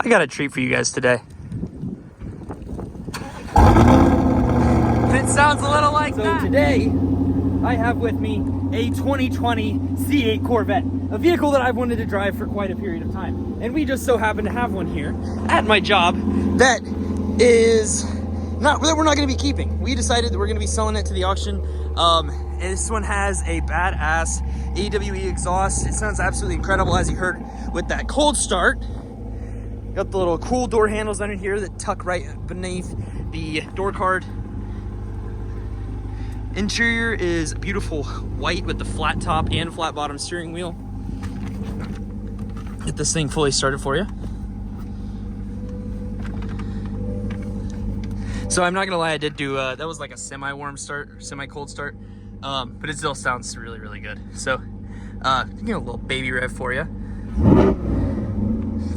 I got a treat for you guys today. It sounds a little like that. So today, I have with me a 2020 C8 Corvette, a vehicle that I've wanted to drive for quite a period of time. And we just so happen to have one here at my job that we're not going to be keeping. We decided that we're going to be selling it to the auction. And this one has a badass AWE exhaust. It sounds absolutely incredible, as you heard with that cold start. Got the little cool door handles under here that tuck right beneath the door card. Interior is beautiful white with the flat top and flat bottom steering wheel. Get this thing fully started for you. So I'm not gonna lie, I did do that was like a semi-warm start, semi-cold start, but it still sounds really, really good. So, a little baby rev for you.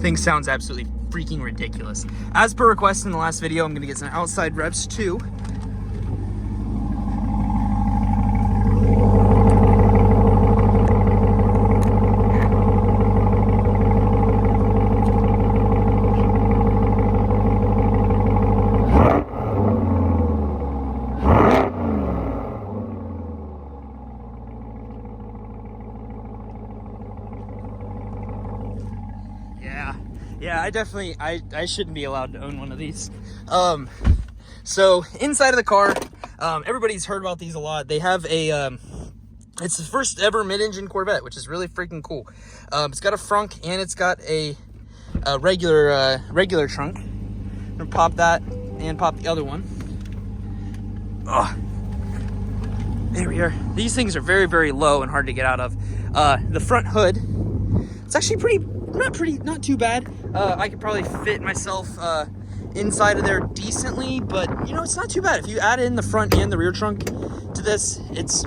Thing sounds absolutely freaking ridiculous. As per request in the last video, I'm gonna get some outside revs too. Yeah, I shouldn't be allowed to own one of these. So inside of the car, everybody's heard about these a lot. They have a, it's the first ever mid-engine Corvette, which is really freaking cool. It's got a frunk and it's got a regular trunk. I'm gonna pop that and pop the other one. Oh, there we are. These things are very, very low and hard to get out of. The front hood, it's actually not too bad. I could probably fit myself inside of there decently, but it's not too bad. If you add in the front and the rear trunk to this, it's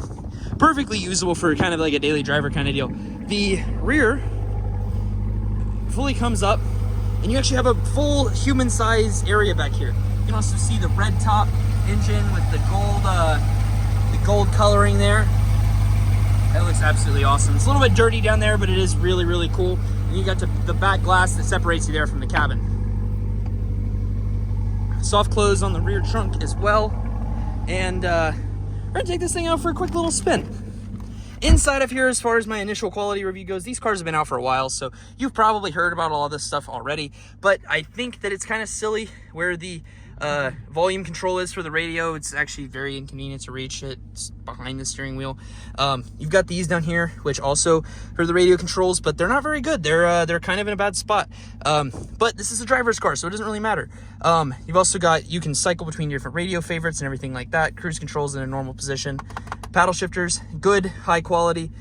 perfectly usable for kind of like a daily driver kind of deal. The rear fully comes up and you actually have a full human size area back here. You can also see the red top engine with the gold coloring there. That looks absolutely awesome. It's a little bit dirty down there, but it is really, really cool. And you got the back glass that separates you there from the cabin. Soft close on the rear trunk as well. And we're gonna take this thing out for a quick little spin. Inside of here, as far as my initial quality review goes, these cars have been out for a while, so you've probably heard about all of this stuff already. But I think that it's kind of silly where the volume control is for the radio. It's actually very inconvenient to reach. It's behind the steering wheel. You've got these down here, which also for the radio controls, but they're not very good. They're kind of in a bad spot. But this is a driver's car, so it doesn't really matter. You've also got, you can cycle between different radio favorites and everything like that. Cruise controls in a normal position. Paddle shifters, good, high quality.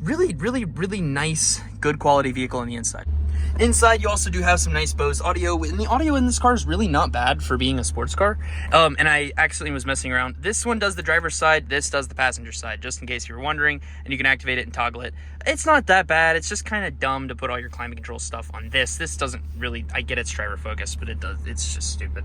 Really, really, really nice, good quality vehicle on the inside. Inside, you also do have some nice Bose audio, and the audio in this car is really not bad for being a sports car. And I accidentally was messing around. This one does the driver's side, this does the passenger side, just in case you were wondering, and you can activate it and toggle it. It's not that bad. It's just kind of dumb to put all your climate control stuff on this. This doesn't really, I get it's driver focused, but it's just stupid.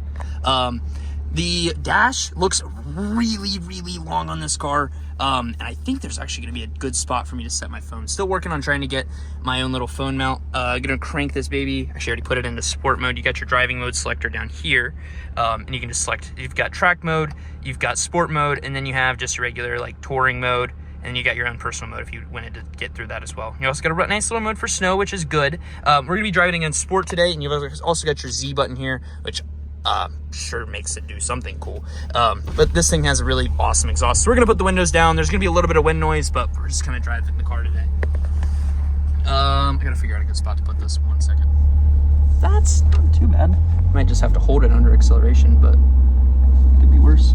The dash looks really, really long on this car. And I think there's actually gonna be a good spot for me to set my phone. Still working on trying to get my own little phone mount. Gonna crank this baby. Actually, I already put it into sport mode. You got your driving mode selector down here. And you can just select, you've got track mode, you've got sport mode, and then you have just a regular like touring mode. And then you got your own personal mode if you wanted to get through that as well. You also got a nice little mode for snow, which is good. We're gonna be driving in sport today, and you've also got your Z button here, which sure makes it do something cool. But this thing has a really awesome exhaust. So we're gonna put the windows down. There's gonna be a little bit of wind noise, but we're just gonna drive in the car today. I gotta figure out a good spot to put this. 1 second. That's not too bad. Might just have to hold it under acceleration, but it could be worse.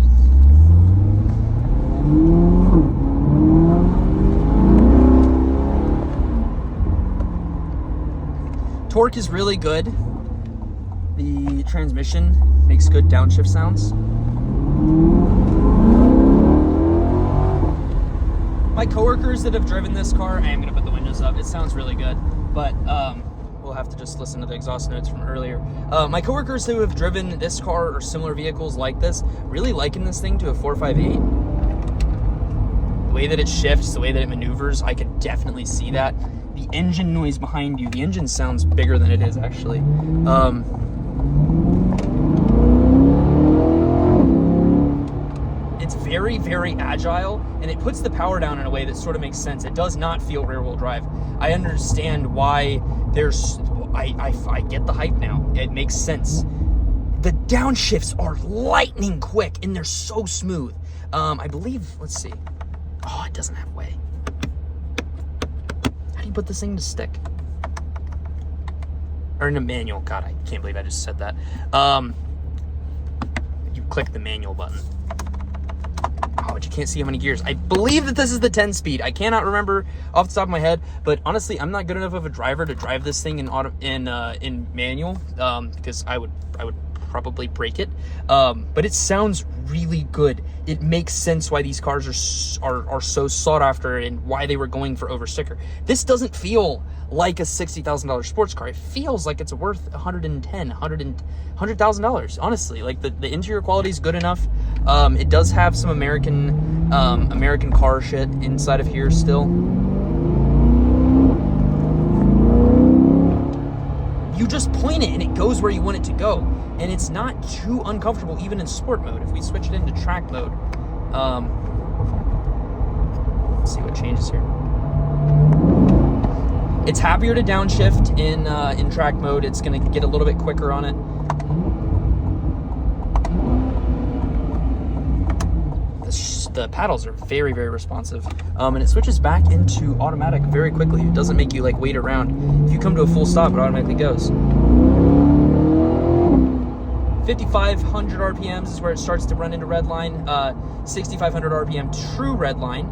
Torque is really good. The transmission makes good downshift sounds. My coworkers that have driven this car, I am gonna put the windows up. It sounds really good, but we'll have to just listen to the exhaust notes from earlier. My coworkers who have driven this car or similar vehicles like this really liken this thing to a 458. The way that it shifts, the way that it maneuvers, I could definitely see that. the engine noise behind you. The engine sounds bigger than it is, actually. It's very, very agile, and it puts the power down in a way that sort of makes sense. It does not feel rear-wheel drive. I understand why there's... I get the hype now. It makes sense. The downshifts are lightning quick, and they're so smooth. I believe... Let's see. Oh, it doesn't have way. How do you put this thing to stick? Or in a manual. God, I can't believe I just said that. You click the manual button. Oh, but you can't see how many gears. I believe that this is the 10-speed. I cannot remember off the top of my head, but honestly, I'm not good enough of a driver to drive this thing in manual, because I would probably break it. But it sounds really good. It makes sense why these cars are so sought after and why they were going for over sticker. This doesn't feel like a $60,000 sports car. It feels like it's worth $100,000, honestly. Like the interior quality is good enough. It does have some American car shit inside of here still. You just point it and it goes where you want it to go, and it's not too uncomfortable even in sport mode. If we switch it into track mode, let's see what changes here. It's happier to downshift in track mode. It's going to get a little bit quicker on it. The paddles are very, very responsive, and it switches back into automatic very quickly. It doesn't make you like wait around. If you come to a full stop, it automatically goes. 5,500 RPMs is where it starts to run into redline. 6,500 RPM true redline,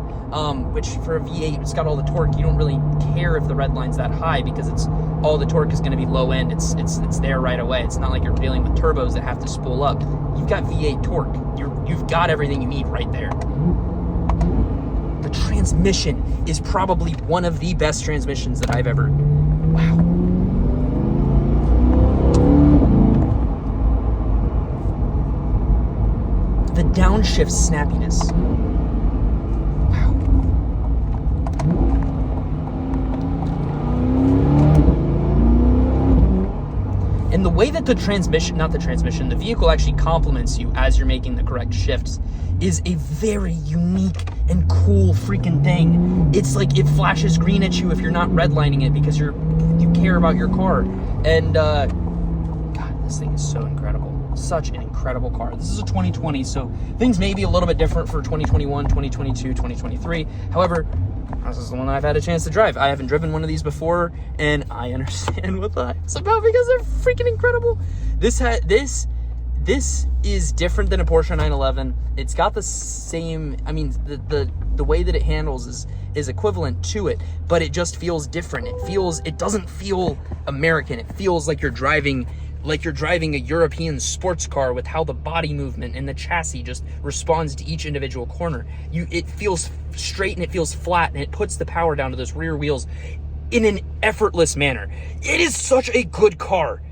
which for a V8, it's got all the torque. You don't really care if the redline's that high because it's all the torque is going to be low end. It's there right away. It's not like you're dealing with turbos that have to spool up. You've got V8 torque. You've got everything you need right there. The transmission is probably one of the best transmissions that I've ever... Wow. The downshift snappiness. Wow. And the way that the vehicle actually complements you as you're making the correct shifts is a very unique and cool freaking thing. It's like it flashes green at you if you're not redlining it because you care about your car. And God, this thing is so incredible. Such an incredible car. This is a 2020, so things may be a little bit different for 2021, 2022, 2023. However, this is the one that I've had a chance to drive. I haven't driven one of these before, and I understand what the hype's about because they're freaking incredible. This is different than a Porsche 911. It's got the same, I mean, the way that it handles is equivalent to it, but it just feels different. It doesn't feel American. It feels like you're driving a European sports car with how the body movement and the chassis just responds to each individual corner. It feels straight and it feels flat, and it puts the power down to those rear wheels in an effortless manner. It is such a good car.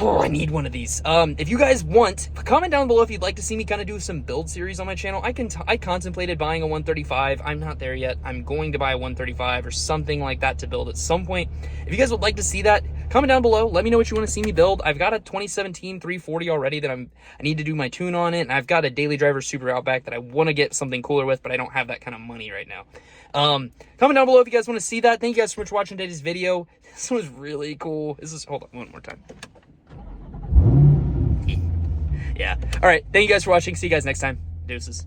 Oh, I need one of these. If you guys want, comment down below if you'd like to see me kind of do some build series on my channel. I contemplated buying a 135. I'm not there yet. I'm going to buy a 135 or something like that to build at some point. If you guys would like to see that, comment down below. Let me know what you want to see me build. I've got a 2017 340 already that I need to do my tune on it, and I've got a Daily Driver Super Outback that I want to get something cooler with, but I don't have that kind of money right now. Comment down below if you guys want to see that. Thank you guys so much for watching today's video. This was really cool. Hold on one more time. Yeah. All right. Thank you guys for watching. See you guys next time. Deuces.